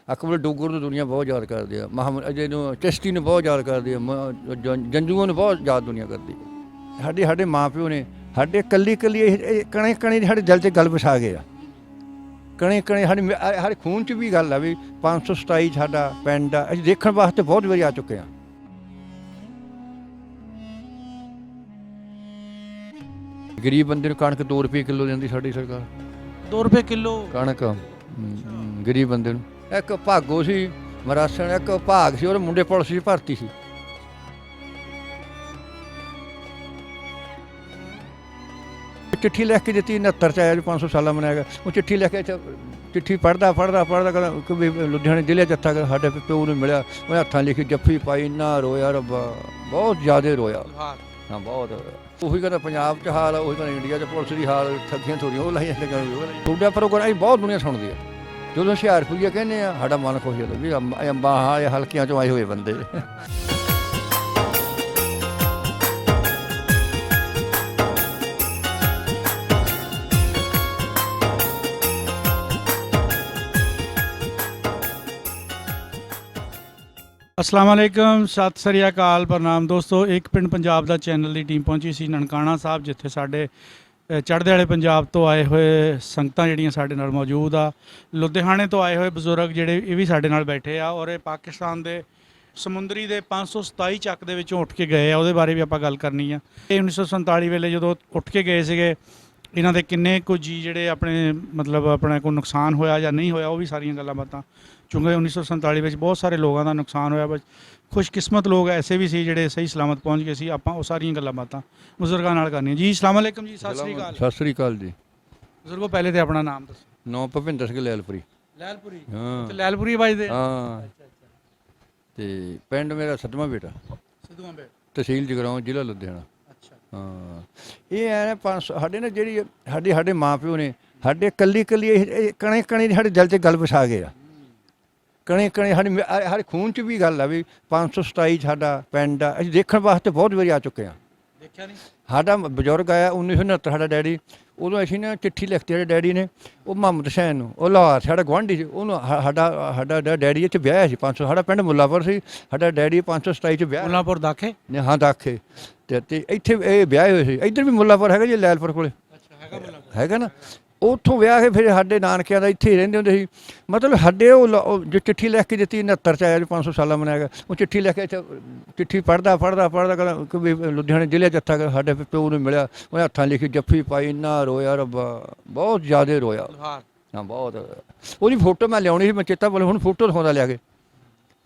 ਅਕਬਰ ਡੋਗਰ ਨੂੰ ਦੁਨੀਆ ਬਹੁਤ ਯਾਦ ਕਰਦੀ ਆ, ਮੁਹੰਮਦ ਅਜੇ ਨੂੰ, ਚਿਸ਼ਤੀ ਨੂੰ ਬਹੁਤ ਯਾਦ ਕਰਦੀ ਆ, ਜੰਜੂਆਂ ਨੂੰ ਬਹੁਤ ਯਾਦ ਦੁਨੀਆ ਕਰਦੀ ਆ। ਸਾਡੇ ਮਾਂ ਪਿਓ ਨੇ ਸਾਡੇ ਕੱਲੀ ਕਣੇ ਕਣੇ ਸਾਡੇ ਦਿਲ 'ਚ ਗੱਲ ਵਸਾ ਗਏ ਆ। ਕਣੇ ਸਾਡੇ ਖੂਨ 'ਚ ਵੀ ਗੱਲ ਆ ਵੀ 527 ਸਾਡਾ ਪਿੰਡ ਆ, ਅਸੀਂ ਦੇਖਣ ਵਾਸਤੇ ਬਹੁਤ ਵਾਰੀ ਆ ਚੁੱਕੇ ਹਾਂ। ਗਰੀਬ ਬੰਦੇ ਨੂੰ ਕਣਕ 2 ਰੁਪਏ ਕਿਲੋ ਦਿੰਦੀ ਸਾਡੀ ਸਰਕਾਰ। 2 ਰੁਪਏ ਕਿਲੋ ਕਣਕ ਗਰੀਬ ਬੰਦੇ ਨੂੰ। ਇੱਕ ਭਾਗੋ ਸੀ ਮਰਾਸਣ, ਇੱਕ ਭਾਗ ਸੀ, ਉਹਦੇ ਮੁੰਡੇ ਪੁਲਿਸ 'ਚ ਭਰਤੀ ਸੀ। ਚਿੱਠੀ ਲਿਖ ਕੇ ਦਿੱਤੀ 69 'ਚ ਆਇਆ ਜੋ 500 ਸਾਲਾਂ ਮਨਾਇਆ ਗਿਆ। ਉਹ ਚਿੱਠੀ ਲਿਖ ਕੇ ਚਿੱਠੀ ਪੜ੍ਹਦਾ ਕਹਿੰਦਾ ਵੀ ਲੁਧਿਆਣੇ ਜ਼ਿਲ੍ਹੇ ਜੱਥਾ ਸਾਡੇ ਪਿਓ ਨੂੰ ਮਿਲਿਆ, ਉਹਨੇ ਹੱਥਾਂ ਲਿਖੀ ਜੱਫੀ ਪਾਈ, ਇੰਨਾ ਰੋਇਆ ਰੱਬਾ, ਬਹੁਤ ਜ਼ਿਆਦਾ ਰੋਇਆ। ਹਾਂ ਬਹੁਤ। ਉਹੀ ਕਹਿੰਦਾ ਪੰਜਾਬ 'ਚ ਹਾਲ, ਉਹੀ ਕਹਿੰਦਾ ਇੰਡੀਆ 'ਚ ਪੁਲਿਸ ਦੀ ਹਾਲ, ਠੱਗੀਆਂ ਥੋੜੀਆਂ ਉਹ ਲਾਈਆਂ ਤੁਹਾਡਾ ਪ੍ਰੋਗਰਾਮ ਅਸੀਂ ਬਹੁਤ ਦੁਨੀਆ ਸੁਣਦੀ ਆ। ਜਦੋਂ ਹੁਸ਼ਿਆਰਪੁਰੀਆ ਕਹਿੰਦੇ ਆ ਸਾਡਾ ਮਨ ਖੁਸ਼ ਹੁੰਦਾ ਵੀ ਅੰਬਾਂ ਹਲਕਿਆਂ 'ਚੋਂ ਆਏ ਹੋਏ ਬੰਦੇ। अस्सलाम वालेकुम, सत श्री अकाल, प्रणाम दोस्तों। एक पिंड पंजाब ਦਾ ਚੈਨਲ ਦੀ ਟੀਮ ਪਹੁੰਚੀ ਸੀ ਨਨਕਾਣਾ ਸਾਹਿਬ, ਜਿੱਥੇ ਸਾਡੇ ਚੜ੍ਹਦੇ ਵਾਲੇ ਪੰਜਾਬ ਤੋਂ ਆਏ ਹੋਏ ਸੰਗਤਾਂ ਜਿਹੜੀਆਂ ਸਾਡੇ ਨਾਲ ਮੌਜੂਦ ਆ। ਲੁਧਿਆਣੇ ਤੋਂ ਆਏ ਹੋਏ ਬਜ਼ੁਰਗ ਜਿਹੜੇ ਇਹ ਵੀ ਸਾਡੇ ਨਾਲ ਬੈਠੇ ਆ, ਔਰ ਇਹ ਪਾਕਿਸਤਾਨ ਦੇ ਸਮੁੰਦਰੀ ਦੇ 527 ਚੱਕ ਦੇ ਵਿੱਚੋਂ ਉੱਠ ਕੇ ਗਏ ਆ। ਉਹਦੇ ਬਾਰੇ ਵੀ ਆਪਾਂ ਗੱਲ ਕਰਨੀ ਆ। ਇਹ 1947 ਵੇਲੇ ਜਦੋਂ ਉੱਠ ਕੇ ਗਏ ਸੀਗੇ, ਇਹਨਾਂ ਦੇ ਕਿੰਨੇ ਕੁ ਜੀ ਜਿਹੜੇ ਆਪਣੇ ਮਤਲਬ ਆਪਣਾ ਕੋਈ ਨੁਕਸਾਨ ਹੋਇਆ ਜਾਂ ਨਹੀਂ ਹੋਇਆ, ਉਹ ਵੀ ਸਾਰੀਆਂ ਗੱਲਾਂ ਬਾਤਾਂ। ਕਿਉਂਕਿ 1947 ਵਿੱਚ ਬਹੁਤ ਸਾਰੇ ਲੋਕਾਂ ਦਾ ਨੁਕਸਾਨ ਹੋਇਆ, ਬਸ ਖੁਸ਼ਕਿਸਮਤ ਲੋਕ ਐਸੇ ਵੀ ਸੀ ਜਿਹੜੇ ਸਹੀ ਸਲਾਮਤ ਪਹੁੰਚ ਗਏ ਸੀ। ਆਪਾਂ ਉਹ ਸਾਰੀਆਂ ਗੱਲਾਂ ਬਾਤਾਂ ਬਜ਼ੁਰਗਾਂ ਨਾਲ ਕਰਨੀਆਂ ਜੀ। ਅਸਲਾਮ ਵਾਲੇਕਮ ਜੀ, ਸਤਿ ਸ਼੍ਰੀ ਅਕਾਲ। ਸਤਿ ਸ਼੍ਰੀ ਅਕਾਲ ਜੀ। ਬਜ਼ੁਰਗੋ ਪਹਿਲੇ ਤੇ ਆਪਣਾ ਨਾਮ ਦੱਸੋ। ਨੌ ਭੁਪਿੰਦਰ ਸਿੰਘ ਲੈਲਪੁਰੀ। ਲੈਲਪੁਰੀ? ਹਾਂ ਤੇ ਲੈਲਪੁਰੀ ਵੱਜਦੇ? ਹਾਂ। ਤੇ ਪਿੰਡ ਮੇਰਾ ਸੱਤਵਾਂ ਬੇਟਾ, ਸਿੱਧੂਆਂ ਬੇਟ, ਤਹਿਸੀਲ ਜਗਰਾਉਂ, ਜ਼ਿਲ੍ਹਾ ਲੁਧਿਆਣਾ। ਹਾਂ, ਇਹ ਐ 500 ਸਾਡੇ ਨਾ ਜਿਹੜੀ ਸਾਡੇ ਮਾਂ ਪਿਓ ਨੇ ਸਾਡੇ ਕੱਲੀ ਕਣੇ ਸਾਡੇ ਦਿਲ 'ਚ ਗੱਲ ਵਸਾ ਗਏ ਆ। ਕਣੇ ਸਾਡੇ ਖੂਨ 'ਚ ਵੀ ਗੱਲ ਆ ਵੀ 527 ਸਾਡਾ ਪਿੰਡ ਆ, ਅਸੀਂ ਦੇਖਣ ਵਾਸਤੇ ਬਹੁਤ ਵਾਰੀ ਆ ਚੁੱਕੇ ਹਾਂ। ਦੇਖਿਆ ਨਹੀਂ? ਸਾਡਾ ਬਜ਼ੁਰਗ ਆਇਆ 1969, ਸਾਡਾ ਡੈਡੀ, ਉਦੋਂ ਅਸੀਂ ਨਾ ਚਿੱਠੀ ਲਿਖਤੀ ਸਾਡੇ ਡੈਡੀ ਨੇ, ਉਹ ਮੁਹੰਮਦ ਹੁਸੈਨ ਨੂੰ, ਉਹ ਲਾਹੌਰ ਸਾਡਾ ਗੁਆਂਢੀ ਸੀ, ਉਹਨੂੰ ਸਾਡਾ ਡੈਡੀ ਇੱਥੇ ਵਿਆਹਿਆ ਸੀ 500, ਸਾਡਾ ਪਿੰਡ ਮੁੱਲਾਪੁਰ ਸੀ, ਸਾਡਾ ਡੈਡੀ 527 'ਚ ਵਿਆਹ। ਮੁੱਲਾਪੁਰ ਦਾਖੇ? ਹਾਂ ਦਾਖੇ। ਤੇ ਇੱਥੇ ਇਹ ਵਿਆਹੇ ਹੋਏ ਸੀ। ਇੱਧਰ ਵੀ ਮੁੱਲਾਪੁਰ ਹੈਗਾ ਜੀ, ਲੈਲਪੁਰ ਕੋਲੇ ਹੈਗਾ ਨਾ, ਉੱਥੋਂ ਵਿਆਹ ਕੇ ਫਿਰ ਸਾਡੇ ਨਾਨਕਿਆਂ ਦਾ ਇੱਥੇ ਹੀ ਰਹਿੰਦੇ ਹੁੰਦੇ ਸੀ। ਮਤਲਬ ਸਾਡੇ ਉਹ ਜੋ ਚਿੱਠੀ ਲਿਖ ਕੇ ਦਿੱਤੀ 69 'ਚ ਆਇਆ ਜੋ 500 ਸਾਲਾਂ ਮਨਾਇਆ ਗਿਆ, ਉਹ ਚਿੱਠੀ ਲਿਖ ਕੇ ਚਿੱਠੀ ਪੜ੍ਹਦਾ ਕਹਿੰਦਾ ਵੀ ਲੁਧਿਆਣੇ ਜ਼ਿਲ੍ਹੇ ਜੱਥਾ ਸਾਡੇ ਪਿਓ ਨੂੰ ਮਿਲਿਆ, ਉਹਨੇ ਹੱਥਾਂ ਲਿਖੀ ਜੱਫੀ ਪਾਈ, ਇੰਨਾ ਰੋਇਆ ਰੱਬਾ, ਬਹੁਤ ਜ਼ਿਆਦਾ ਰੋਇਆ। ਹਾਂ ਬਹੁਤ। ਉਹਦੀ ਫੋਟੋ ਮੈਂ ਲਿਆਉਣੀ ਸੀ, ਮੈਂ ਚੇਤਾ ਬੋਲੇ ਹੁਣ ਫੋਟੋ ਦਿਖਾਉਂਦਾ ਲਿਆ ਕੇ।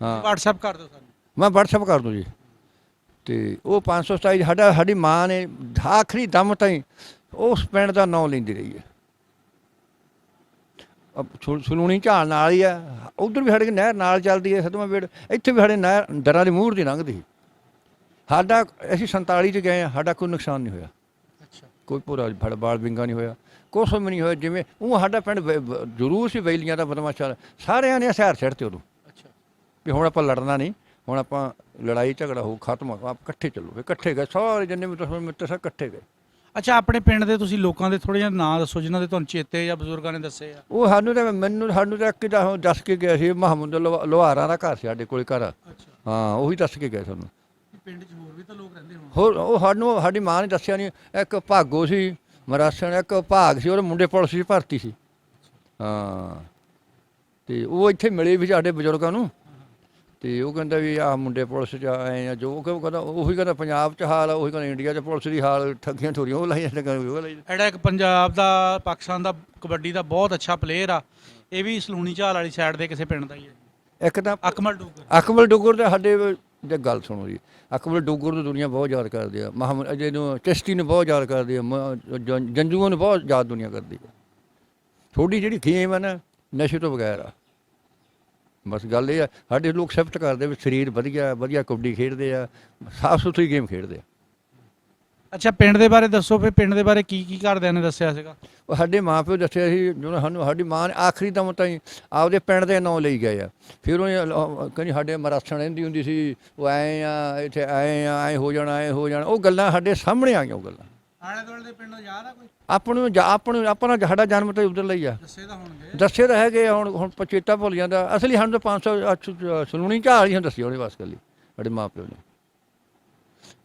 ਹਾਂ WhatsApp ਕਰ ਦਿਓ ਸਾਨੂੰ। ਮੈਂ WhatsApp ਕਰ ਦੂੰ ਜੀ। ਅਤੇ ਉਹ 527 ਸਾਡੀ ਮਾਂ ਨੇ ਆਖਰੀ ਦਮ ਤਾਈਂ ਉਸ ਪਿੰਡ ਦਾ ਨਾਂ ਲੈਂਦੀ ਰਹੀ ਹੈ। ਸਲੂਣੀ ਝਾਲ ਨਾਲ ਹੀ ਆ, ਉੱਧਰ ਵੀ ਸਾਡੇ ਨਹਿਰ ਨਾਲ ਚੱਲਦੀ ਹੈ ਸੱਤਵਾਂ ਬੇੜ, ਇੱਥੇ ਵੀ ਸਾਡੇ ਨਹਿਰ ਦਰਾਂ ਦੀ ਮੂਹਰ ਦੀ ਲੰਘਦੀ ਸੀ। ਸਾਡਾ ਅਸੀਂ 47 'ਚ ਗਏ ਹਾਂ, ਸਾਡਾ ਕੋਈ ਨੁਕਸਾਨ ਨਹੀਂ ਹੋਇਆ। ਕੋਈ ਪੂਰਾ ਬਾਲ ਵਿੰਗਾ ਨਹੀਂ ਹੋਇਆ, ਕੁਛ ਵੀ ਨਹੀਂ ਹੋਇਆ। ਜਿਵੇਂ ਉਹ ਸਾਡਾ ਪਿੰਡ ਜ਼ਰੂਰ ਸੀ ਬੈਲੀਆਂ ਦਾ ਬਦਮਾਸ਼ਾ, ਸਾਰਿਆਂ ਨੇ ਹਥਿਆਰ ਛੱਡਤੇ ਉਦੋਂ ਵੀ ਹੁਣ ਆਪਾਂ ਲੜਨਾ ਨਹੀਂ, ਹੁਣ ਆਪਾਂ ਲੜਾਈ ਝਗੜਾ ਹੋ ਖਤਮ, ਆਪ ਇਕੱਠੇ ਚੱਲੋ। ਫਿਰ ਇਕੱਠੇ ਗਏ ਸਾਰੇ ਜਿੰਨੇ ਵੀ ਮਿੱਤਰ ਸਭ ਇਕੱਠੇ ਗਏ। ਅੱਛਾ, ਆਪਣੇ ਪਿੰਡ ਦੇ ਤੁਸੀਂ ਲੋਕਾਂ ਦੇ ਥੋੜ੍ਹੇ ਜਿਹੇ ਨਾਂ ਦੱਸੋ ਜਿਨ੍ਹਾਂ ਦੇ ਤੁਹਾਨੂੰ ਚੇਤੇ ਜਾਂ ਬਜ਼ੁਰਗਾਂ ਨੇ ਦੱਸੇ ਆ। ਉਹ ਸਾਨੂੰ ਤਾਂ ਇੱਕ ਦੱਸ ਕੇ ਗਿਆ ਸੀ, ਮੁਹੰਮਦ ਲੋਹਾਰਾਂ ਦਾ ਘਰ ਸੀ ਸਾਡੇ ਕੋਲ ਘਰ। ਹਾਂ ਉਹੀ ਦੱਸ ਕੇ ਗਏ ਸਾਨੂੰ। ਪਿੰਡ 'ਚ ਹੋਰ ਵੀ ਤਾਂ ਲੋਕ ਰਹਿੰਦੇ ਹੋਣ? ਹੋਰ ਉਹ ਸਾਡੀ ਮਾਂ ਨੇ ਦੱਸਿਆ ਨਹੀਂ। ਇੱਕ ਭਾਗੋ ਸੀ ਮਰਾਸਣ, ਇੱਕ ਭਾਗ ਸੀ, ਉਹਦੇ ਮੁੰਡੇ ਪੁਲਿਸ 'ਚ ਭਰਤੀ ਸੀ। ਹਾਂ ਅਤੇ ਉਹ ਇੱਥੇ ਮਿਲੇ ਵੀ ਸਾਡੇ ਬਜ਼ੁਰਗਾਂ ਨੂੰ, ਅਤੇ ਉਹ ਕਹਿੰਦਾ ਵੀ ਆਹ ਮੁੰਡੇ ਪੁਲਿਸ 'ਚ ਆਏ ਆ, ਜੋ ਕਹਿੰਦਾ ਉਹੀ ਕਹਿੰਦਾ ਪੰਜਾਬ 'ਚ ਹਾਲ, ਉਹੀ ਕਹਿੰਦਾ ਇੰਡੀਆ 'ਚ ਪੁਲਿਸ ਦੀ ਹਾਲ, ਠੱਗੀਆਂ ਥੋੜੀਆਂ ਉਹ ਲਾਈਆਂ। ਜਿਹੜਾ ਇੱਕ ਪੰਜਾਬ ਦਾ ਪਾਕਿਸਤਾਨ ਦਾ ਕਬੱਡੀ ਦਾ ਬਹੁਤ ਅੱਛਾ ਪਲੇਅਰ ਆ, ਇਹ ਵੀ ਸਲੂਣੀ ਝਾਲ ਵਾਲੀ ਸਾਈਡ ਦੇ ਕਿਸੇ ਪਿੰਡ ਦਾ ਹੀ ਹੈ। ਇੱਕ ਤਾਂ ਅਕਮਲ ਡੋਗਰ ਦਾ ਸਾਡੇ ਜੇ ਗੱਲ ਸੁਣੋ ਜੀ, ਅਕਬਰ ਡੋਗਰ ਨੂੰ ਦੁਨੀਆ ਬਹੁਤ ਯਾਦ ਕਰਦੀ ਆ, ਮੁਹੰਮਦ ਅਜੇ ਨੂੰ, ਚਿਸ਼ਤੀ ਨੂੰ ਬਹੁਤ ਯਾਦ ਕਰਦੀ ਆ, ਜੰਜੂਆਂ ਨੂੰ ਬਹੁਤ ਯਾਦ ਦੁਨੀਆ ਕਰਦੀ ਆ। ਥੋੜੀ ਜਿਹੜੀ ਗੇਮ ਹੈ ਨਾ ਨਸ਼ੇ ਤੋਂ ਬਗੈਰ ਆ। ਬਸ ਗੱਲ ਇਹ ਆ, ਸਾਡੇ ਲੋਕ ਸਿਫਤ ਕਰਦੇ ਵੀ ਸਰੀਰ ਵਧੀਆ ਕਬੱਡੀ ਖੇਡਦੇ ਆ, ਸਾਫ ਸੁਥਰੀ ਗੇਮ ਖੇਡਦੇ ਆ। ਅੱਛਾ, ਪਿੰਡ ਦੇ ਬਾਰੇ ਦੱਸੋ ਫਿਰ। ਪਿੰਡ ਦੇ ਬਾਰੇ ਕੀ ਘਰਦਿਆਂ ਨੇ ਦੱਸਿਆ ਸੀਗਾ? ਉਹ ਸਾਡੇ ਮਾਂ ਪਿਓ ਦੱਸਿਆ ਸੀ, ਜਦੋਂ ਸਾਨੂੰ ਸਾਡੀ ਮਾਂ ਨੇ ਆਖਰੀ ਦਮ ਤਾਈਂ ਆਪਦੇ ਪਿੰਡ ਦੇ ਨਾਂ ਲਈ ਗਏ ਆ। ਫਿਰ ਉਹ ਕਹਿੰਦੀ ਸਾਡੇ ਮਰਾਸਣ ਰਹਿੰਦੀ ਹੁੰਦੀ ਸੀ, ਉਹ ਐਂ ਆ ਇੱਥੇ ਐਂ ਹੋ ਜਾਣਾ, ਉਹ ਗੱਲਾਂ ਸਾਡੇ ਸਾਹਮਣੇ ਆ ਗਈਆਂ। ਉਹ ਗੱਲਾਂ ਆਲੇ ਦੁਆਲੇ ਦੇ ਪਿੰਡੋਂ ਯਾਦ ਆ ਕੋਈ ਆਪਣਾ ਸਾਡਾ ਜਨਮ ਤਾਂ ਉਧਰ ਲਈ ਆ। ਦੱਸੇ ਤਾਂ ਹੋਣਗੇ। ਦੱਸੇ ਤਾਂ ਹੈਗੇ ਹੁਣ ਪਚੇਤਾ ਭੁੱਲ ਜਾਂਦਾ। ਅਸਲੀ ਸਾਨੂੰ ਤਾਂ 500 ਸਲੂਣੀ ਝਾਲ ਹੀ ਦੱਸੀ ਉਹਨੇ ਬਸ ਕੱਲੀ ਸਾਡੇ ਮਾਂ ਪਿਓ ਨੇ।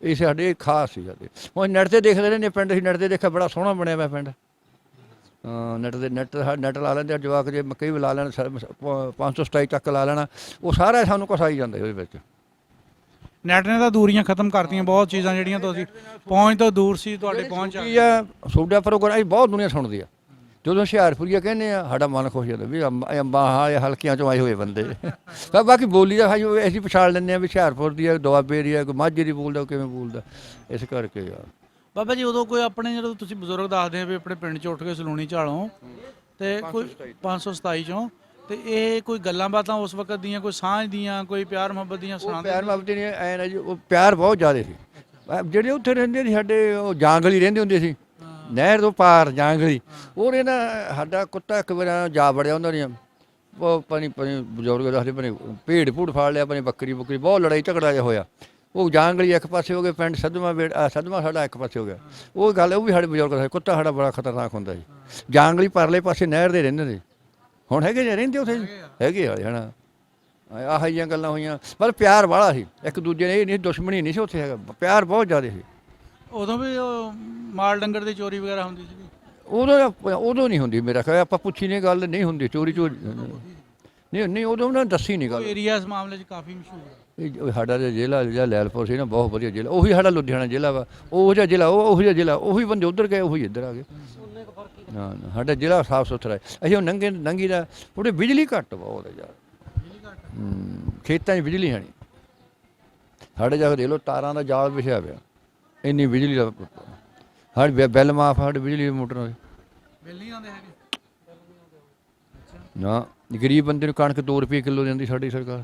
ਇਹ ਸਾਡੇ ਖਾਸ ਸੀ ਸਾਡੇ। ਹੁਣ ਨੈਟ ਤੇ ਦੇਖਦੇ ਨੇ ਪਿੰਡ, ਅਸੀਂ ਨੈਟ ਤੇ ਦੇਖਿਆ ਬੜਾ ਸੋਹਣਾ ਬਣਿਆ ਹੋਇਆ ਪਿੰਡ। ਨੈਟ ਲਾ ਲੈਂਦੇ ਜਵਾਕ, ਜੇ ਕਈ ਵੀ ਲਾ ਲੈਣ 527 ਤੱਕ ਲਾ ਲੈਣਾ, ਉਹ ਸਾਰਾ ਸਾਨੂੰ ਕੁਛ ਆਈ ਜਾਂਦਾ ਉਹਦੇ ਵਿੱਚ। ਨੈਟ ਨੇ ਤਾਂ ਦੂਰੀਆਂ ਖਤਮ ਕਰਤੀਆਂ, ਬਹੁਤ ਚੀਜ਼ਾਂ ਜਿਹੜੀਆਂ ਤੁਸੀਂ ਪਹੁੰਚ ਤੋਂ ਦੂਰ ਸੀ ਤੁਹਾਡੇ ਪਹੁੰਚ ਆ ਕੀ ਆ ਤੁਹਾਡਾ ਪ੍ਰੋਗਰਾਮ ਇਹ ਬਹੁਤ ਦੁਨੀਆ ਸੁਣਦੀ ਆ। ਜਦੋਂ ਹੁਸ਼ਿਆਰਪੁਰੀਆ ਕਹਿੰਦੇ ਆ ਸਾਡਾ ਮਨ ਖੁਸ਼ ਜਾਂਦਾ ਵੀ ਅੰਬਾਂ ਹਲਕਿਆਂ ਚੋਂ ਆਏ ਹੋਏ ਬੰਦੇ। ਪਰ ਬਾਕੀ ਬੋਲੀ ਦਾ ਅਸੀਂ ਪਛਾਣ ਲੈਂਦੇ ਹਾਂ ਵੀ ਹੁਸ਼ਿਆਰਪੁਰ ਦੀ ਆ, ਦੁਆਬੇ ਦੀ ਆ, ਕੋਈ ਮਾਝੇ ਦੀ ਬੋਲਦਾ, ਕਿਵੇਂ ਬੋਲਦਾ, ਇਸ ਕਰਕੇ ਯਾਰ। ਬਾਬਾ ਜੀ ਉਦੋਂ ਕੋਈ ਆਪਣੇ ਜਦੋਂ ਤੁਸੀਂ ਬਜ਼ੁਰਗ ਦੱਸਦੇ ਆ ਵੀ ਆਪਣੇ ਪਿੰਡ 'ਚ ਉੱਠ ਕੇ ਸਲੂਣੀ ਝਾਲੋਂ ਤੇ ਕੋਈ 527 ਚੋਂ, ਤੇ ਇਹ ਕੋਈ ਗੱਲਾਂ ਬਾਤਾਂ ਉਸ ਵਕਤ ਦੀਆਂ, ਕੋਈ ਸਾਂਝ ਦੀਆਂ, ਕੋਈ ਪਿਆਰ ਮੁਹੱਬਤ ਦੀਆਂ ਸੁਣਾਉਂਦੇ? ਪਿਆਰ ਮੁਹੱਬਤ ਨਹੀਂ ਐ ਨਾ ਜੀ, ਉਹ ਪਿਆਰ ਬਹੁਤ ਜ਼ਿਆਦਾ ਸੀ। ਜਿਹੜੇ ਉੱਥੇ ਰਹਿੰਦੇ ਸੀ ਸਾਡੇ, ਉਹ ਜਾਂਗਲੀ ਰਹਿੰਦੇ ਹੁੰਦੇ ਸੀ ਨਹਿਰ ਤੋਂ ਪਾਰ ਜਾਂਗਲੀ। ਉਹਨੇ ਨਾ ਸਾਡਾ ਕੁੱਤਾ ਇੱਕ ਵਾਰ ਜਾ ਵੜਿਆ ਉਹਨਾਂ ਦੀਆਂ, ਉਹ ਪਨੀ ਬਜ਼ੁਰਗ ਦੱਸਦੇ ਪਨੀ ਭੇਡ ਭੂੜ ਫਾੜ ਲਿਆ, ਪਨੀ ਬੱਕਰੀ ਬਹੁਤ ਲੜਾਈ ਝਗੜਾ ਜਿਹਾ ਹੋਇਆ। ਉਹ ਜਾਂਗਲੀ ਇੱਕ ਪਾਸੇ ਹੋ ਗਏ, ਪਿੰਡ ਸਦਮਾ ਸਾਡਾ ਇੱਕ ਪਾਸੇ ਹੋ ਗਿਆ। ਉਹ ਗੱਲ ਉਹ ਵੀ ਸਾਡੇ ਬਜ਼ੁਰਗ ਦੱਸਦੇ, ਕੁੱਤਾ ਸਾਡਾ ਬੜਾ ਖਤਰਨਾਕ ਹੁੰਦਾ ਸੀ। ਜਾਂਗਲੀ ਪਰਲੇ ਪਾਸੇ ਨਹਿਰ ਦੇ ਰਹਿੰਦੇ ਸੀ। ਹੁਣ ਹੈਗੇ ਜੇ ਰਹਿੰਦੇ ਉੱਥੇ ਹੈਗੇ ਵਾਲੇ ਹਨਾ। ਆਹ ਜਿਹੀਆਂ ਗੱਲਾਂ ਹੋਈਆਂ, ਪਰ ਪਿਆਰ ਵਾਲਾ ਸੀ ਇੱਕ ਦੂਜੇ ਨੇ, ਇਹ ਨਹੀਂ ਦੁਸ਼ਮਣੀ ਨਹੀਂ ਸੀ ਉੱਥੇ ਹੈਗਾ, ਪਿਆਰ ਬਹੁਤ ਜ਼ਿਆਦਾ ਸੀ। ਉਦੋਂ ਵੀ ਉਹ ਮਾਲ ਡੰਗਰ ਦੀ ਚੋਰੀ ਵਗੈਰਾ ਹੁੰਦੀ ਸੀ? ਉਦੋਂ ਨਹੀਂ ਹੁੰਦੀ ਮੇਰਾ ਖਿਆਲ, ਆਪਾਂ ਪੁੱਛੀ ਨਹੀਂ ਗੱਲ, ਨਹੀਂ ਹੁੰਦੀ ਚੋਰੀ ਨਹੀਂ ਉਦੋਂ ਉਹਨਾਂ ਦੱਸੀ ਨਹੀਂ ਗੱਲ। ਏਰੀਆ ਇਸ ਮਾਮਲੇ 'ਚ ਕਾਫੀ ਮਸ਼ਹੂਰ ਹੈ। ਇਹ ਸਾਡਾ ਜ਼ਿਲ੍ਹਾ ਜਿਹੜਾ ਲੈਲਪੁਰ ਸੀ ਨਾ, ਬਹੁਤ ਵਧੀਆ ਜ਼ਿਲ੍ਹਾ। ਉਹੀ ਸਾਡਾ ਲੁਧਿਆਣਾ ਜ਼ਿਲ੍ਹਾ ਵਾ, ਉਹ ਜਿਹਾ ਜ਼ਿਲ੍ਹਾ, ਉਹੋ ਜਿਹਾ ਜ਼ਿਲ੍ਹਾ, ਉਹੀ ਬੰਦੇ ਉੱਧਰ ਗਏ, ਉਹੀ ਇੱਧਰ ਆ ਗਏ। ਹਾਂ ਸਾਡਾ ਜ਼ਿਲ੍ਹਾ ਸਾਫ ਸੁਥਰਾ ਹੈ। ਅਸੀਂ ਉਹ ਨੰਗੀ ਦਾ ਉਹਦੇ ਬਿਜਲੀ ਘੱਟ ਬਹੁਤ ਹੈ ਯਾਰ। ਖੇਤਾਂ 'ਚ ਬਿਜਲੀ ਹੈ ਨਹੀਂ ਸਾਡੇ। ਜਾ ਕੇ ਦੇਖ ਲਓ ਤਾਰਾਂ ਦਾ ਜਾਲ ਵਿਛਿਆ ਪਿਆ, ਇੰਨੀ ਬਿਜਲੀ ਦਾ। ਸਾਡੇ ਬਿੱਲ ਮਾਫ, ਸਾਡੇ ਬਿਜਲੀ ਦੇ ਮੋਟਰਾਂ ਦੇ ਬਿੱਲ ਨਹੀਂ ਆਉਂਦੇ ਹੈਗੇ ਨਾ। ਗਰੀਬ ਬੰਦੇ ਨੂੰ ਕਣਕ 2 ਰੁਪਏ ਕਿਲੋ ਦਿੰਦੀ ਸਾਡੀ ਸਰਕਾਰ।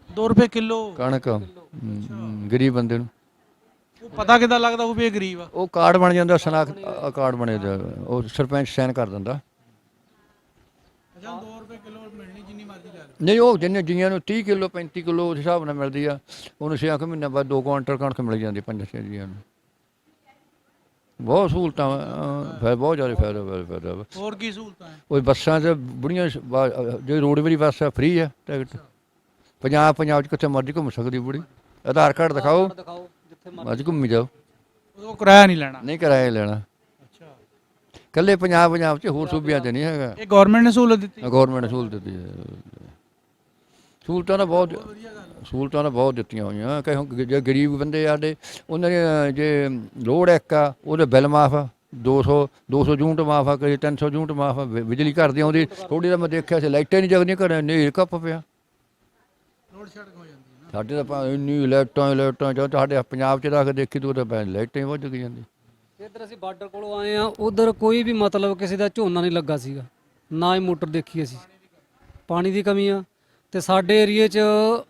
2 ਰੁਪਏ ਕਿਲੋ ਕਣਕ ਗਰੀਬ ਬੰਦੇ ਨੂੰ। ਉਹ ਪਤਾ ਕਿੱਦਾਂ ਲੱਗਦਾ ਉਹ ਵੀ ਇਹ ਗਰੀਬ ਆ? ਉਹ ਕਾਰਡ ਬਣ ਜਾਂਦਾ, ਸਨਾਖਤ ਕਾਰਡ ਬਣੇ, ਉਹ ਸਰਪੰਚ ਸਾਈਨ ਕਰ ਦਿੰਦਾ। ਅੱਛਾ 2 ਰੁਪਏ ਕਿਲੋ ਮਿਲਣੀ ਜਿੰਨੀ ਮਰਜ਼ੀ ਲੈ ਲਓ? ਨਹੀਂ, ਉਹ ਜਿੰਨੀਆਂ ਨੂੰ 30 ਕਿਲੋ 35 ਕਿਲੋ ਉਸ ਹਿਸਾਬ ਨਾਲ ਮਿਲਦੀ ਆ। ਉਹਨੂੰ 6 ਮਹੀਨੇ ਬਾਅਦ 2 ਕੁਆਂਟਲ ਕਣਕ ਮਿਲ ਜਾਂਦੀ 5-6 ਜੀਆਂ ਨੂੰ। ਬਹੁਤ ਸਹੂਲਤਾਂ, ਫਿਰ ਬਹੁਤ ਜ਼ਿਆਦਾ ਫਾਇਦਾ। ਹੋਰ ਕੀ ਸਹੂਲਤਾਂ ਹੈ? ਉਹ ਬੱਸਾਂ 'ਚ ਬੁੜੀਆਂ ਜਿਹੜੀ ਰੋਡਵੇਜ਼ ਬੱਸ ਆ, ਫ੍ਰੀ ਆ ਟਿਕਟ। ਪੰਜਾਬ 'ਚ ਕਿੱਥੇ ਮਰਜ਼ੀ ਘੁੰਮ ਸਕਦੀ ਬੁੜੀ। ਆਧਾਰ ਕਾਰਡ ਦਿਖਾਓ, ਜਿੱਥੇ ਮਰਜ਼ੀ ਘੁੰਮੀ ਜਾਓ। ਉਹ ਕਿਰਾਇਆ ਨਹੀਂ ਲੈਣਾ? ਨਹੀਂ ਕਿਰਾਇਆ ਲੈਣਾ। ਅੱਛਾ, ਇਕੱਲੇ ਪੰਜਾਬ 'ਚ, ਹੋਰ ਸੂਬਿਆਂ 'ਚ ਨਹੀਂ ਹੈਗਾ। ਇਹ ਗਵਰਨਮੈਂਟ ਨੇ ਸਹੂਲਤ ਦਿੱਤੀ? ਗਵਰਨਮੈਂਟ ਨੇ ਸਹੂਲਤ ਦਿੱਤੀ ਹੈ। ਸਹੂਲਤਾਂ ਤਾਂ ਬਹੁਤ ਦਿੱਤੀਆਂ ਹੋਈਆਂ। ਕਈ ਜੇ ਗਰੀਬ ਬੰਦੇ ਸਾਡੇ, ਉਹਨਾਂ ਦੇ ਜੇ ਲੋੜ ਇੱਕ ਆ, ਉਹਦੇ ਬਿੱਲ ਮਾਫ ਆ, 200 ਯੂਨਿਟ ਮਾਫ ਆ, ਕਦੇ 300 ਯੂਨਿਟ ਮਾਫ ਆ। ਬਿਜਲੀ ਘਰ ਦੀ ਆਉਂਦੀ ਥੋੜ੍ਹੀ ਦਾ ਮੈਂ ਦੇਖਿਆ ਸੀ, ਲਾਈਟਾਂ ਨਹੀਂ ਜਗਦੀਆਂ ਘਰਾਂ, ਹਨੇਰ ਕੱਪ ਪਿਆ। ਸਾਡੇ ਤਾਂ ਇੰਨੀ ਲਾਈਟਾਂ ਸਾਡੇ ਪੰਜਾਬ 'ਚ ਰੱਖ ਦੇਖੀ ਤੂੰ ਤਾਂ ਲਾਈਟਾਂ ਹੀ ਵੱਜ ਜਾਂਦੀ। ਇੱਧਰ ਅਸੀਂ ਬਾਰਡਰ ਕੋਲੋਂ ਆਏ ਆ, ਉਧਰ ਕੋਈ ਵੀ ਮਤਲਬ ਕਿਸੇ ਦਾ ਝੋਨਾ ਨਹੀਂ ਲੱਗਾ ਸੀਗਾ, ਨਾ ਹੀ ਮੋਟਰ ਦੇਖੀ ਅਸੀਂ। ਪਾਣੀ ਦੀ ਕਮੀ ਆ। ਤੇ ਸਾਡੇ ਏਰੀਏ 'ਚ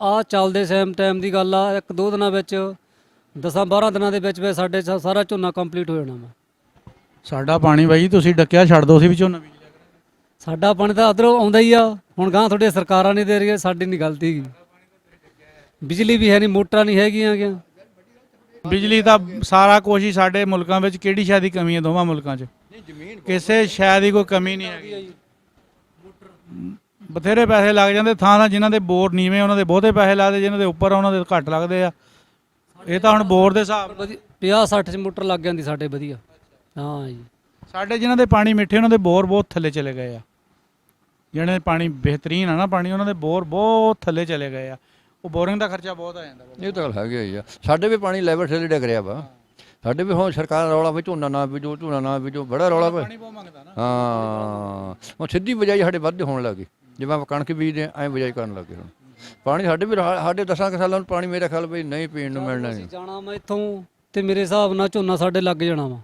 ਆ ਚੱਲਦੇ ਟਾਈਮ ਦੀ ਗੱਲ ਆ, 1-2 ਦਿਨਾਂ ਵਿੱਚ 10-12 ਦਿਨਾਂ ਦੇ ਵਿੱਚ ਸਾਡੇ ਸਾਰਾ ਝੋਨਾ ਕੰਪਲੀਟ ਹੋ ਜਾਣਾ ਵਾ। ਸਾਡਾ ਪਾਣੀ ਬਾਈ ਤੁਸੀਂ ਡੱਕਿਆ ਛੱਡ ਦੋ, ਅਸੀਂ ਵੀ ਝੋਨਾ ਬੀਜ ਲਿਆ ਕਰਾਂਗੇ। ਸਾਡਾ ਪਾਣੀ ਤਾਂ ਉੱਧਰੋਂ ਆਉਂਦਾ ਹੀ ਆ। ਹੁਣ ਗਾਂ ਤੁਹਾਡੀਆਂ ਸਰਕਾਰਾਂ ਨਹੀਂ ਦੇ ਰਹੀਆਂ, ਸਾਡੀ ਨਹੀਂ ਗਲਤੀ ਹੈਗੀ। ਬਿਜਲੀ ਵੀ ਹੈ ਨਹੀਂ, ਮੋਟਰਾਂ ਨਹੀਂ ਹੈਗੀਆਂ ਗਿਆ। ਬਿਜਲੀ ਦਾ ਸਾਰਾ ਕੁਝ ਹੀ ਸਾਡੇ ਮੁਲਕਾਂ ਵਿੱਚ, ਕਿਹੜੀ ਸ਼ਾਇਦ ਦੀ ਕਮੀ ਹੈ ਦੋਵਾਂ ਮੁਲਕਾਂ 'ਚ? ਕਿਸੇ ਸ਼ਾਇਦ ਦੀ ਕੋਈ ਕਮੀ ਨਹੀਂ ਹੈਗੀ। ਬਥੇਰੇ ਪੈਸੇ ਲੱਗ ਜਾਂਦੇ ਥਾਂ ਜਿਨ੍ਹਾਂ ਦੇ ਬੋਰ ਨੀਵੇਂ, ਉਹਨਾਂ ਦੇ ਬਹੁਤੇ ਪੈਸੇ ਲੱਗਦੇ, ਜਿਨ੍ਹਾਂ ਦੇ ਉੱਪਰ ਉਹਨਾਂ ਦੇ ਘੱਟ ਲੱਗਦੇ ਆ। ਇਹ ਤਾਂ ਹੁਣ ਬੋਰ ਦੇ ਹਿਸਾਬ 50-60 'ਚ ਮੋਟਰ ਲੱਗ ਜਾਂਦੀ ਸਾਡੇ ਵਧੀਆ। ਹਾਂ ਜੀ, ਸਾਡੇ ਜਿਨ੍ਹਾਂ ਦੇ ਪਾਣੀ ਮਿੱਠੇ, ਉਹਨਾਂ ਦੇ ਬੋਰ ਬਹੁਤ ਥੱਲੇ ਚਲੇ ਗਏ ਆ। ਜਿਹਨਾਂ ਦੇ ਪਾਣੀ ਬਿਹਤਰੀਨ ਆ ਨਾ ਪਾਣੀ, ਉਹਨਾਂ ਦੇ ਬੋਰ ਬਹੁਤ ਥੱਲੇ ਚਲੇ ਗਏ ਆ। ਉਹ ਬੋਰਿੰਗ ਦਾ ਖਰਚਾ ਬਹੁਤ ਆ ਜਾਂਦਾ। ਇਹ ਤਾਂ ਗੱਲ ਹੈਗੀ ਹੀ ਆ। ਸਾਡੇ ਵੀ ਪਾਣੀ ਲੈਵਲ ਥੱਲੇ ਡਿੱਗ ਰਿਹਾ ਵਾ। ਸਾਡੇ ਵੀ ਹੁਣ ਸਰਕਾਰ ਰੌਲਾ ਵੀ ਝੋਨਾ ਨਾ ਬੀਜੋ, ਬੜਾ ਰੌਲਾ ਪਿਆ। ਹਾਂ, ਹੁਣ ਸਿੱਧੀ ਬਿਜਾਈ ਸਾਡੇ ਵੱਧ ਹੋਣ ਲੱਗ ਗਈ। ਜਿਵੇਂ ਆਪਾਂ ਕਣਕ ਬੀਜਦੇ ਐਂ ਬਿਜਾਈ ਕਰਨ ਲੱਗੇ। ਹੁਣ ਪਾਣੀ ਸਾਡੇ ਵੀ ਸਾਡੇ 10 ਸਾਲਾਂ ਨੂੰ ਪਾਣੀ ਮੇਰੇ ਖਿਆਲ ਵੀ ਨਹੀਂ ਪੀਣ ਨੂੰ ਮਿਲਣਾ ਨਹੀਂ। ਜਾਣਾ ਮੈਂ ਇੱਥੋਂ ਤੇ ਮੇਰੇ ਹਿਸਾਬ ਨਾਲ ਝੋਨਾ ਸਾਡੇ ਲੱਗ ਜਾਣਾ ਵਾ।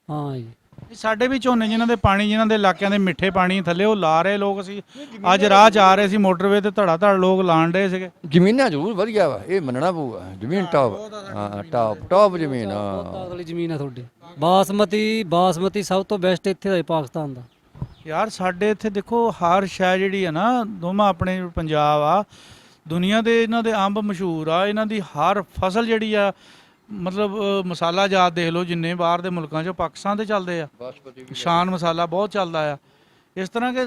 ਹਾਂ ਜੀ, ਸਾਡੇ ਵੀ ਝੋਨੇ ਜਿਨ੍ਹਾਂ ਦੇ ਪਾਣੀ, ਜਿਨ੍ਹਾਂ ਦੇ ਇਲਾਕਿਆਂ ਦੇ ਮਿੱਠੇ ਪਾਣੀ ਥੱਲੇ, ਉਹ ਲਾ ਰਹੇ ਲੋਕ। ਅਸੀਂ ਅੱਜ ਰਾਹ 'ਚ ਆ ਰਹੇ ਸੀ ਮੋਟਰਵੇ ਤੇ ਧੜਾ ਲੋਕ ਲਾਣ ਰਹੇ ਸੀਗੇ। ਜ਼ਮੀਨਾਂ ਜ਼ਰੂਰ ਵਧੀਆ ਵਾ, ਇਹ ਮੰਨਣਾ ਪਊਗਾ। ਜ਼ਮੀਨ ਟੌਪ, ਹਾਂ ਟੌਪ ਜ਼ਮੀਨ ਆ। ਅਗਲੀ ਜ਼ਮੀਨ ਆ ਤੁਹਾਡੀ। ਬਾਸਮਤੀ ਸਭ ਤੋਂ ਬੈਸਟ ਇੱਥੇ ਦਾ ਪਾਕਿਸਤਾਨ ਦਾ। ਯਾਰ ਸਾਡੇ ਇੱਥੇ ਦੇਖੋ ਹਰ ਸ਼ੈ ਜਿਹੜੀ ਆ ਨਾ, ਦੋਵਾਂ ਆਪਣੇ ਪੰਜਾਬ ਆ, ਦੁਨੀਆ ਦੇ ਇਹਨਾਂ ਦੇ ਅੰਬ ਮਸ਼ਹੂਰ ਆ। ਇਹਨਾਂ ਦੀ ਹਰ ਫਸਲ ਜਿਹੜੀ ਆ ਮਤਲਬ ਮਸਾਲਾ ਜਾਤ ਦੇਖ ਲਓ ਜਿੰਨੇ ਬਾਹਰ ਦੇ ਮੁਲਕਾਂ 'ਚ ਪਾਕਿਸਤਾਨ ਦੇ ਚੱਲਦੇ ਆ, ਸ਼ਾਨ ਮਸਾਲਾ ਬਹੁਤ ਚੱਲਦਾ ਆ। ਇਸ ਤਰ੍ਹਾਂ ਕਿ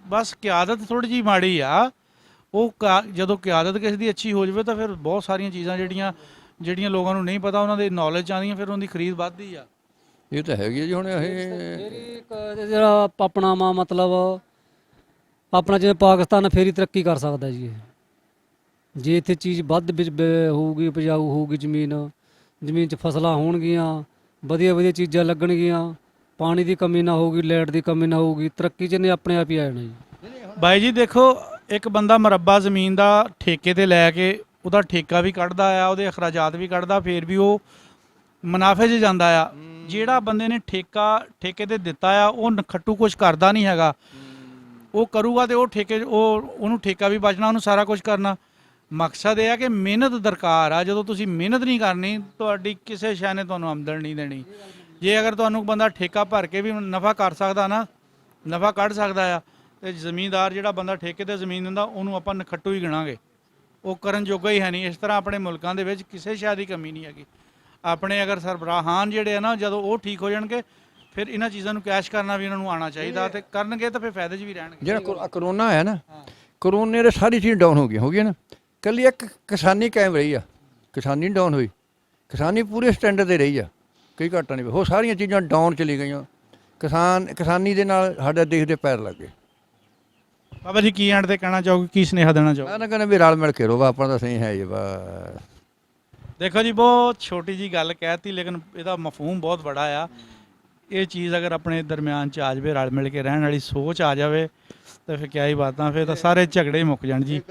ਬਸ ਕਿਆਦਤ ਥੋੜੀ ਜਿਹੀ ਮਾੜੀ ਆ। ਉਹ ਜਦੋਂ ਕਿਆਦਤ ਕਿਸੇ ਦੀ ਅੱਛੀ ਹੋ ਜਾਵੇ ਤਾਂ ਫਿਰ ਬਹੁਤ ਸਾਰੀਆਂ ਚੀਜ਼ਾਂ ਜਿਹੜੀਆਂ ਲੋਕਾਂ ਨੂੰ ਨਹੀਂ ਪਤਾ ਉਹਨਾਂ ਦੇ ਨੌਲੇਜ ਆਉਂਦੀਆਂ, ਫਿਰ ਉਹਦੀ ਖਰੀਦ ਵੱਧਦੀ ਆ। ਇਹ ਤਾਂ ਹੈਗੀ ਜੀ। ਹੁਣ ਇਹ ਮੇਰੀ ਇੱਕ ਜਿਹੜਾ ਆਪਣਾ ਮਤਲਬ ਆਪਣਾ ਜਿਵੇਂ ਪਾਕਿਸਤਾਨ ਫੇਰ ਹੀ ਤਰੱਕੀ ਕਰ ਸਕਦਾ ਜੀ ਇਹ। ਜੇ ਇੱਥੇ ਚੀਜ਼ ਵੱਧ ਵਿੱਚ ਹੋਊਗੀ, ਉਪਜਾਊ ਹੋਊਗੀ, ਜ਼ਮੀਨ 'ਚ ਫਸਲਾਂ ਹੋਣਗੀਆਂ, ਵਧੀਆ ਵਧੀਆ ਚੀਜ਼ਾਂ ਲੱਗਣਗੀਆਂ, ਪਾਣੀ ਦੀ ਕਮੀ ਨਾ ਹੋਊਗੀ, ਲਾਈਟ ਦੀ ਕਮੀ ਨਾ ਹੋਊਗੀ, ਤਰੱਕੀ 'ਚ ਨੇ ਆਪਣੇ ਆਪ ਹੀ ਆ ਜਾਣਾ ਜੀ। ਬਾਈ ਜੀ ਦੇਖੋ, ਇੱਕ ਬੰਦਾ ਮੁਰੱਬਾ ਜ਼ਮੀਨ ਦਾ ਠੇਕੇ ਤੇ ਲੈ ਕੇ ਉਹਦਾ ਠੇਕਾ ਵੀ ਕੱਢਦਾ ਆ, ਉਹਦੇ ਅਖਰਾਜਾਤ ਵੀ ਕੱਢਦਾ, ਫਿਰ ਵੀ ਉਹ ਮੁਨਾਫੇ 'ਚ ਜਾਂਦਾ ਆ। ਜਿਹੜਾ ਬੰਦੇ ਨੇ ਠੇਕੇ ਤੇ ਦਿੱਤਾ ਆ ਉਹ ਨਖੱਟੂ ਕੁਝ ਕਰਦਾ ਨਹੀਂ ਹੈਗਾ। ਉਹ ਕਰੂਗਾ ਤੇ ਉਹਨੂੰ ਠੇਕਾ ਵੀ ਬਚਣਾ, ਉਹਨੂੰ ਸਾਰਾ ਕੁਝ ਕਰਨਾ। ਮਕਸਦ ਇਹ ਆ ਕਿ ਮਿਹਨਤ ਦਰਕਾਰ ਆ। ਜਦੋਂ ਤੁਸੀਂ ਮਿਹਨਤ ਨਹੀਂ ਕਰਨੀ, ਤੁਹਾਡੀ ਕਿਸੇ ਸ਼ੈ ਨੇ ਤੁਹਾਨੂੰ ਆਮਦਨ ਨਹੀਂ ਦੇਣੀ। ਜੇ ਅਗਰ ਤੁਹਾਨੂੰ ਬੰਦਾ ਠੇਕਾ ਭਰ ਕੇ ਵੀ ਨਫਾ ਕਰ ਸਕਦਾ ਨਾ, ਨਫਾ ਕੱਢ ਸਕਦਾ ਆ, ਤੇ ਜ਼ਮੀਂਦਾਰ ਜਿਹੜਾ ਬੰਦਾ ਠੇਕੇ ਤੇ ਜ਼ਮੀਨ ਦਿੰਦਾ ਉਹਨੂੰ ਆਪਾਂ ਨਖੱਟੂ ਹੀ ਗਿਣਾਂਗੇ। ਉਹ ਕਰਨ ਜੋਗਾ ਹੀ ਹੈ ਨਹੀਂ। ਇਸ ਤਰ੍ਹਾਂ ਆਪਣੇ ਮੁਲਕਾਂ ਦੇ ਵਿੱਚ ਕਿਸੇ ਸ਼ੈ ਦੀ ਕਮੀ ਨਹੀਂ ਹੈਗੀ। ਆਪਣੇ ਅਗਰ ਸਰਬਰਾਹਾਨ ਜਿਹੜੇ ਆ ਨਾ, ਜਦੋਂ ਉਹ ਠੀਕ ਹੋ ਜਾਣਗੇ ਫਿਰ ਇਹਨਾਂ ਚੀਜ਼ਾਂ ਨੂੰ ਕੈਸ਼ ਕਰਨਾ ਵੀ ਇਹਨਾਂ ਨੂੰ ਆਉਣਾ ਚਾਹੀਦਾ, ਤੇ ਕਰਨਗੇ ਤਾਂ ਫਿਰ ਫਾਇਦੇ 'ਚ ਵੀ ਰਹਿਣਗੇ। ਜਿਹੜਾ ਕਰੋਨਾ ਆਇਆ ਨਾ, ਕਰੋਨੇ ਦੇ ਸਾਰੀ ਚੀਜ਼ ਡਾਊਨ ਹੋ ਗਈ ਨਾ। ਕੱਲੀ ਇੱਕ ਕਿਸਾਨੀ ਕਾਇਮ ਰਹੀ ਆ, ਕਿਸਾਨੀ ਡਾਊਨ ਹੋਈ, ਕਿਸਾਨੀ ਪੂਰੇ ਸਟੈਂਡਰਡ ਤੇ ਰਹੀ ਆ, ਕੋਈ ਘਾਟਾ ਨਹੀਂ। ਉਹ ਸਾਰੀਆਂ ਚੀਜ਼ਾਂ ਡਾਊਨ ਚਲੀ ਗਈਆਂ। ਕਿਸਾਨੀ ਦੇ ਨਾਲ ਸਾਡੇ ਦੇਸ਼ ਦੇ ਪੈਰ ਲੱਗ ਗਏ। ਬਾਬਾ ਜੀ ਕੀ ਐਂਡ ਤੇ ਕਹਿਣਾ ਚਾਹੋਗੇ, ਕੀ ਸੁਨੇਹਾ ਦੇਣਾ ਚਾਹੋਗੇ? ਮੈਂ ਤਾਂ ਕਹਿੰਦਾ ਵੀ ਰਲ ਮਿਲ ਕੇ ਰਹੋ, ਆਪਣਾ ਤਾਂ ਸਹੀ ਹੈ ਜੀ ਬਸ। ਦੇਖੋ ਜੀ, ਬਹੁਤ ਛੋਟੀ ਜੀ ਗੱਲ ਕਹਿਤੀ, ਲੇਕਿਨ ਇਹਦਾ ਮਫਹੂਮ ਬਹੁਤ ਬੜਾ ਆ। ਇਹ ਚੀਜ਼ ਅਗਰ ਆਪਣੇ ਦਰਮਿਆਨ 'ਚ ਆ ਜਾਵੇ, ਰਲ ਮਿਲ ਕੇ ਰਹਿਣ ਵਾਲੀ ਸੋਚ ਆ ਜਾਵੇ, ਤਾਂ ਫਿਰ ਕਿਆ ਹੀ ਬਾਤਾਂ, ਫਿਰ ਤਾਂ ਸਾਰੇ ਝਗੜੇ ਮੁੱਕ ਜਾਣ ਜੀ।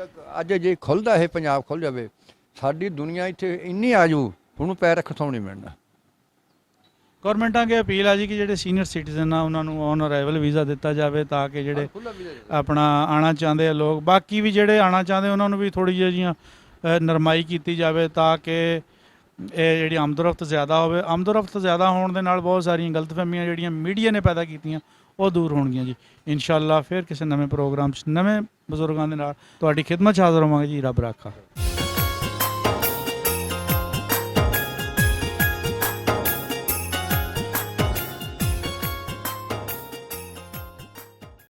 ਅੱਜ ਜੇ ਖੁੱਲ੍ਹਦਾ ਇਹ ਪੰਜਾਬ ਖੁੱਲ੍ਹ ਜਾਵੇ, ਸਾਡੀ ਦੁਨੀਆ ਇੱਥੇ ਇੰਨੀ ਆ ਜੂ, ਉਹਨੂੰ ਪੈਰ ਰੱਖਣ ਤੋਂ ਨਹੀਂ ਮਿਲਣਾ। ਗੌਰਮੈਂਟਾਂ ਅੱਗੇ ਅਪੀਲ ਆ ਜੀ ਕਿ ਜਿਹੜੇ ਸੀਨੀਅਰ ਸਿਟੀਜ਼ਨ ਆ ਉਹਨਾਂ ਨੂੰ ਔਨ ਅਰਾਈਵਲ ਵੀਜ਼ਾ ਦਿੱਤਾ ਜਾਵੇ, ਤਾਂ ਕਿ ਜਿਹੜੇ ਆਪਣਾ ਆਉਣਾ ਚਾਹੁੰਦੇ ਆ ਲੋਕ, ਬਾਕੀ ਵੀ ਜਿਹੜੇ ਆਉਣਾ ਚਾਹੁੰਦੇ ਉਹਨਾਂ ਨੂੰ ਵੀ ਥੋੜ੍ਹੀ ਜਿਹੀਆਂ ਨਰਮਾਈ ਕੀਤੀ ਜਾਵੇ, ਤਾਂ ਕਿ ਇਹ ਜਿਹੜੀ ਆਮਦੋਰਫਤ ਜ਼ਿਆਦਾ ਹੋਵੇ। ਆਮਦੋਰਫਤ ਜ਼ਿਆਦਾ ਹੋਣ ਦੇ ਨਾਲ ਬਹੁਤ ਸਾਰੀਆਂ ਗਲਤਫਹਿਮੀਆਂ ਜਿਹੜੀਆਂ ਮੀਡੀਆ ਨੇ ਪੈਦਾ ਕੀਤੀਆਂ ਉਹ ਦੂਰ ਹੋਣਗੀਆਂ ਜੀ। ਇਨਸ਼ਾਅੱਲਾ ਫਿਰ ਕਿਸੇ ਨਵੇਂ ਪ੍ਰੋਗਰਾਮ 'ਚ ਨਵੇਂ ਬਜ਼ੁਰਗਾਂ ਦੇ ਨਾਲ ਤੁਹਾਡੀ ਖਿਦਮਤ 'ਚ ਹਾਜ਼ਰ ਹੋਵਾਂਗੇ ਜੀ। ਰੱਬ ਰਾਖਾ।